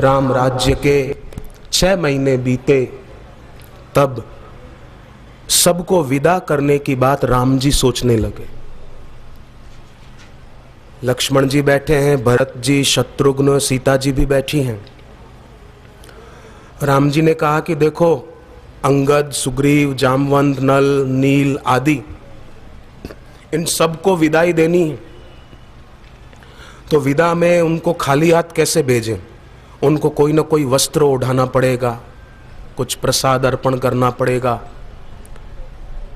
राम राज्य के 6 महीने बीते, तब सबको विदा करने की बात राम जी सोचने लगे। लक्ष्मण जी बैठे हैं, भरत जी, शत्रुघ्न, सीता जी भी बैठी हैं। राम जी ने कहा कि देखो, अंगद, सुग्रीव, जामवंत, नल, नील आदि, इन सबको विदाई देनी है, तो विदा में उनको खाली हाथ कैसे भेजें? उनको कोई ना कोई वस्त्र ओढ़ाना पड़ेगा, कुछ प्रसाद अर्पण करना पड़ेगा।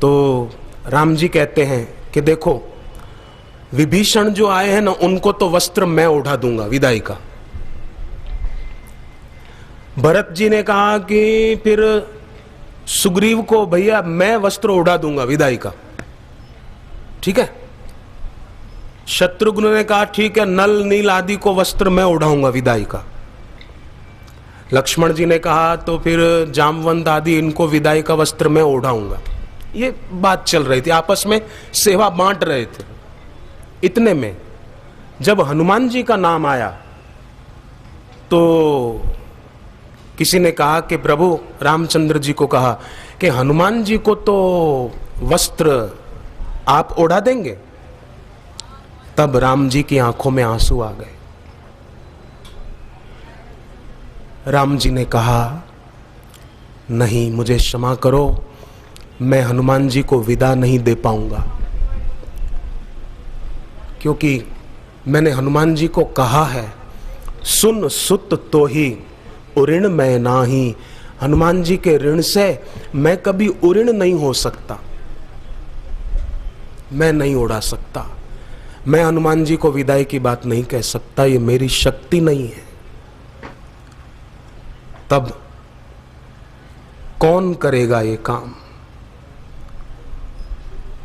तो राम जी कहते हैं कि देखो, विभीषण जो आए हैं ना, उनको तो वस्त्र मैं ओढ़ा दूंगा विदाई का। भरत जी ने कहा कि फिर सुग्रीव को भैया मैं वस्त्र ओढ़ा दूंगा विदाई का, ठीक है। शत्रुघ्न ने कहा ठीक है, नल, नील आदि को वस्त्र मैं ओढ़ाऊंगा विदाई का। लक्ष्मण जी ने कहा तो फिर जामवंत आदि, इनको विदाई का वस्त्र मैं ओढ़ाऊंगा। ये बात चल रही थी, आपस में सेवा बांट रहे थे। इतने में जब हनुमान जी का नाम आया तो किसी ने कहा कि प्रभु रामचंद्र जी को कहा कि हनुमान जी को तो वस्त्र आप ओढ़ा देंगे? तब राम जी की आंखों में आंसू आ गए। राम जी ने कहा, नहीं, मुझे क्षमा करो, मैं हनुमान जी को विदा नहीं दे पाऊंगा, क्योंकि मैंने हनुमान जी को कहा है, सुन सुत तो ही उऋण मैं नाही। हनुमान जी के ऋण से मैं कभी उऋण नहीं हो सकता, मैं नहीं उड़ा सकता, मैं हनुमान जी को विदाई की बात नहीं कह सकता, ये मेरी शक्ति नहीं है। तब कौन करेगा ये काम?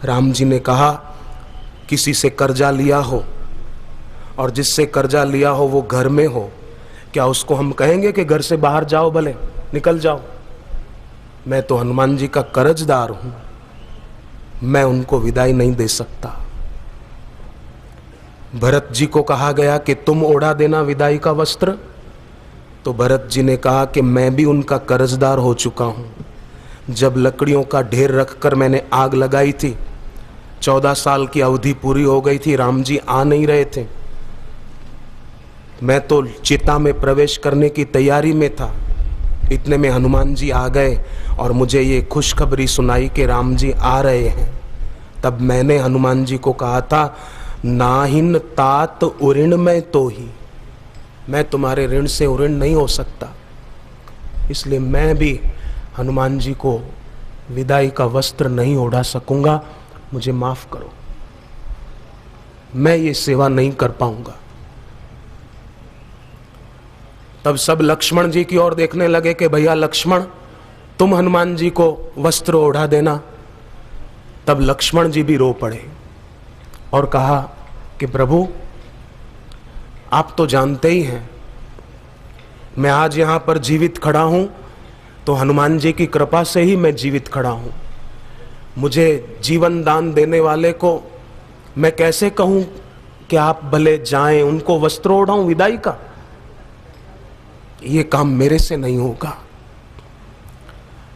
राम जी ने कहा, किसी से कर्जा लिया हो और जिससे कर्जा लिया हो वो घर में हो, क्या उसको हम कहेंगे कि घर से बाहर जाओ, भले निकल जाओ? मैं तो हनुमान जी का कर्जदार हूं, मैं उनको विदाई नहीं दे सकता। भरत जी को कहा गया कि तुम ओढ़ा देना विदाई का वस्त्र, तो भरत जी ने कहा कि मैं भी उनका कर्जदार हो चुका हूं। जब लकड़ियों का ढेर रखकर मैंने आग लगाई थी, 14 साल की अवधि पूरी हो गई थी, राम जी आ नहीं रहे थे, मैं तो चिता में प्रवेश करने की तैयारी में था। इतने में हनुमान जी आ गए और मुझे ये खुशखबरी सुनाई कि राम जी आ रहे हैं। तब मैंने हनुमान जी को कहा था, नाहिन तात उऋण में तो ही, मैं तुम्हारे ऋण से उऋण नहीं हो सकता, इसलिए मैं भी हनुमान जी को विदाई का वस्त्र नहीं ओढ़ा सकूंगा, मुझे माफ करो, मैं ये सेवा नहीं कर पाऊंगा। तब सब लक्ष्मण जी की ओर देखने लगे कि भैया लक्ष्मण, तुम हनुमान जी को वस्त्र ओढ़ा देना। तब लक्ष्मण जी भी रो पड़े और कहा कि प्रभु, आप तो जानते ही हैं, मैं आज यहां पर जीवित खड़ा हूं तो हनुमान जी की कृपा से ही मैं जीवित खड़ा हूं। मुझे जीवन दान देने वाले को मैं कैसे कहूं कि आप भले जाएं, उनको वस्त्र ओढ़ाऊं विदाई का? ये काम मेरे से नहीं होगा।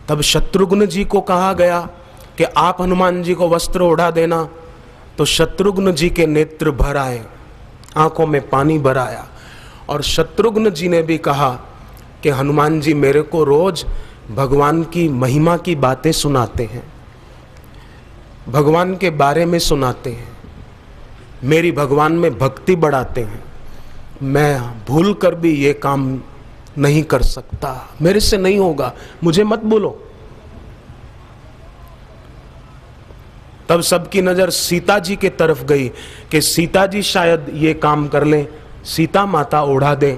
तब शत्रुघ्न जी को कहा गया कि आप हनुमान जी को वस्त्र ओढ़ा देना, तो शत्रुघ्न जी के नेत्र भर आए, आंखों में पानी भर आया, और शत्रुघ्न जी ने भी कहा कि हनुमान जी मेरे को रोज भगवान की महिमा की बातें सुनाते हैं, भगवान के बारे में सुनाते हैं, मेरी भगवान में भक्ति बढ़ाते हैं, मैं भूल कर भी ये काम नहीं कर सकता, मेरे से नहीं होगा, मुझे मत बोलो। तब सबकी नजर सीता जी के तरफ गई कि सीता जी शायद ये काम कर लें, सीता माता ओढ़ा दे।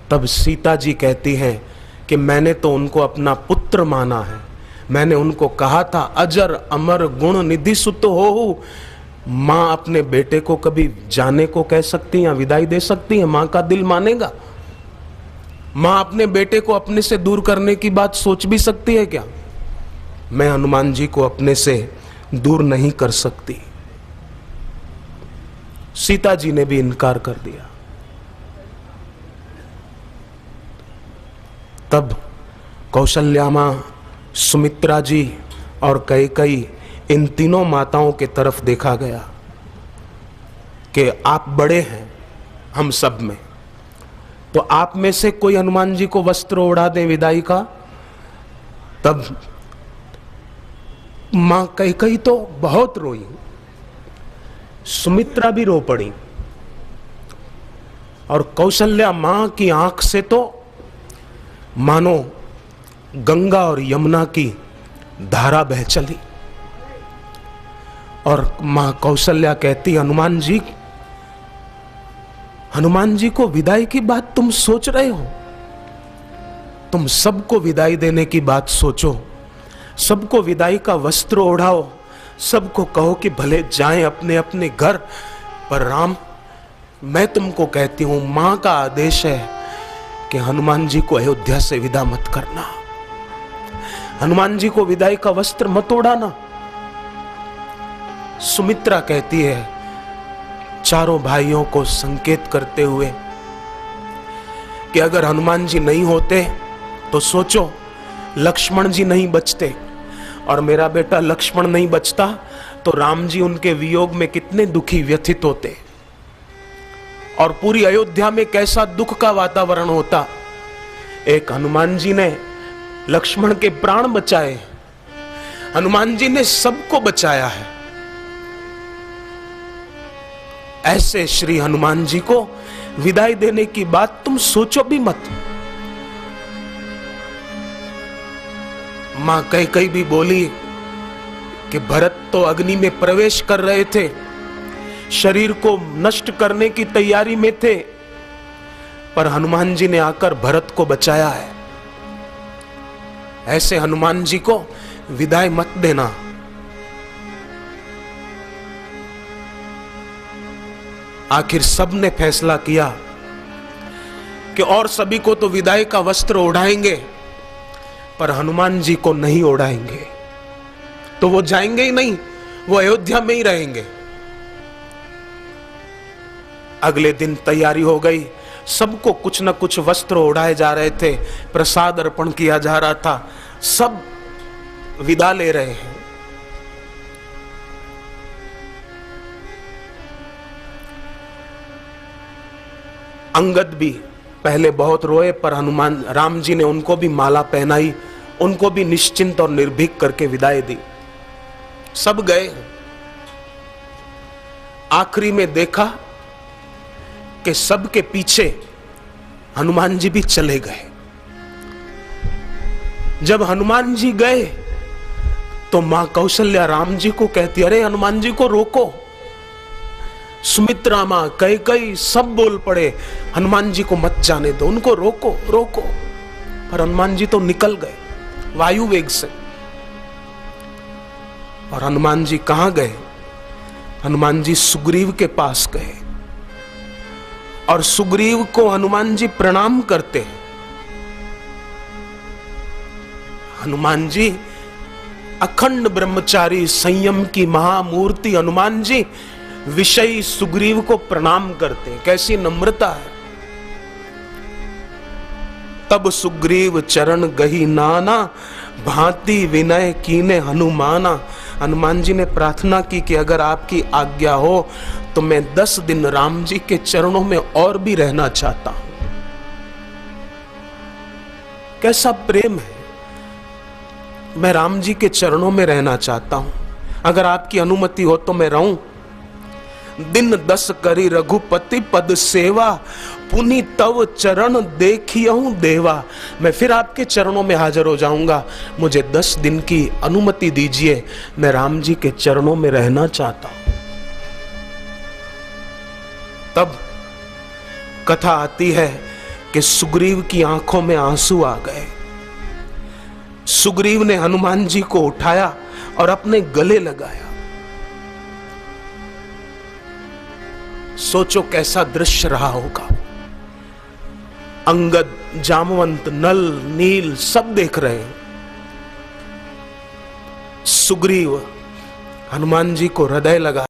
तब सीता जी कहती हैं कि मैंने तो उनको अपना पुत्र माना है, मैंने उनको कहा था अजर अमर गुण निधि सुत हो। माँ अपने बेटे को कभी जाने को कह सकती है, विदाई दे सकती है? माँ का दिल मानेगा? माँ अपने बेटे को अपने से दूर करने की बात सोच भी सकती है क्या? मैं हनुमान जी को अपने से दूर नहीं कर सकती। सीता जी ने भी इनकार कर दिया। तब कौशल्या माँ, सुमित्रा जी और कैकेयी, इन तीनों माताओं के तरफ देखा गया कि आप बड़े हैं हम सब में, तो आप में से कोई हनुमान जी को वस्त्र ओढ़ा दे विदाई का। तब मां कैकेयी तो बहुत रोई, सुमित्रा भी रो पड़ी, और कौशल्या मां की आंख से तो मानो गंगा और यमुना की धारा बह चली। और मां कौशल्या कहती, हनुमान जी को विदाई की बात तुम सोच रहे हो? तुम सबको विदाई देने की बात सोचो, सबको विदाई का वस्त्र ओढ़ाओ, सबको कहो कि भले जाएं अपने अपने घर, पर राम, मैं तुमको कहती हूं, मां का आदेश है कि हनुमान जी को अयोध्या से विदा मत करना, हनुमान जी को विदाई का वस्त्र मत ओढ़ाना। सुमित्रा कहती है, चारों भाइयों को संकेत करते हुए, कि अगर हनुमान जी नहीं होते तो सोचो लक्ष्मण जी नहीं बचते, और मेरा बेटा लक्ष्मण नहीं बचता तो राम जी उनके वियोग में कितने दुखी व्यथित होते, और पूरी अयोध्या में कैसा दुख का वातावरण होता। एक हनुमान जी ने लक्ष्मण के प्राण बचाए, हनुमान जी ने सबको बचाया है। ऐसे श्री हनुमान जी को विदाई देने की बात तुम सोचो भी मत। मां कैकेयी भी बोली कि भरत तो अग्नि में प्रवेश कर रहे थे, शरीर को नष्ट करने की तैयारी में थे, पर हनुमान जी ने आकर भरत को बचाया है। ऐसे हनुमान जी को विदाई मत देना। आखिर सबने फैसला किया कि और सभी को तो विदाई का वस्त्र ओढ़ाएंगे, पर हनुमान जी को नहीं ओढ़ाएंगे, तो वो जाएंगे ही नहीं, वो अयोध्या में ही रहेंगे। अगले दिन तैयारी हो गई, सबको कुछ न कुछ वस्त्र ओढ़ाए जा रहे थे, प्रसाद अर्पण किया जा रहा था, सब विदा ले रहे हैं। अंगद भी पहले बहुत रोए, पर हनुमान राम जी ने उनको भी माला पहनाई, उनको भी निश्चिंत और निर्भीक करके विदाई दी। सब गए। आखिरी में देखा कि सबके पीछे हनुमान जी भी चले गए। जब हनुमान जी गए तो मां कौशल्या राम जी को कहती, अरे हनुमान जी को रोको। सुमित्रा मां, कैकेयी सब बोल पड़े, हनुमान जी को मत जाने दो, उनको रोको रोको। पर हनुमान जी तो निकल गए वायु वेग से। और हनुमान जी कहां गए? हनुमान जी सुग्रीव के पास गए, और सुग्रीव को हनुमान जी प्रणाम करते हैं। हनुमान जी अखंड ब्रह्मचारी संयम की महामूर्ति हनुमान जी विषयी सुग्रीव को प्रणाम करते हैं। कैसी नम्रता है। तब सुग्रीव चरण गही नाना, भांति विनय कीने हनुमाना। हनुमान जी ने प्रार्थना की कि अगर आपकी आज्ञा हो तो मैं 10 दिन राम जी के चरणों में और भी रहना चाहता हूं। कैसा प्रेम है। मैं राम जी के चरणों में रहना चाहता हूं, अगर आपकी अनुमति हो तो मैं रहूं। दिन 10 करी रघुपति पद सेवा, पुनि तव चरण देखियहु देवा। मैं फिर आपके चरणों में हाजिर हो जाऊंगा, मुझे 10 दिन की अनुमति दीजिए, मैं राम जी के चरणों में रहना चाहता हूं। तब कथा आती है कि सुग्रीव की आंखों में आंसू आ गए। सुग्रीव ने हनुमान जी को उठाया और अपने गले लगाया। सोचो कैसा दृश्य रहा होगा। अंगद, जामवंत, नल, नील सब देख रहे हैं। सुग्रीव हनुमान जी को हृदय लगा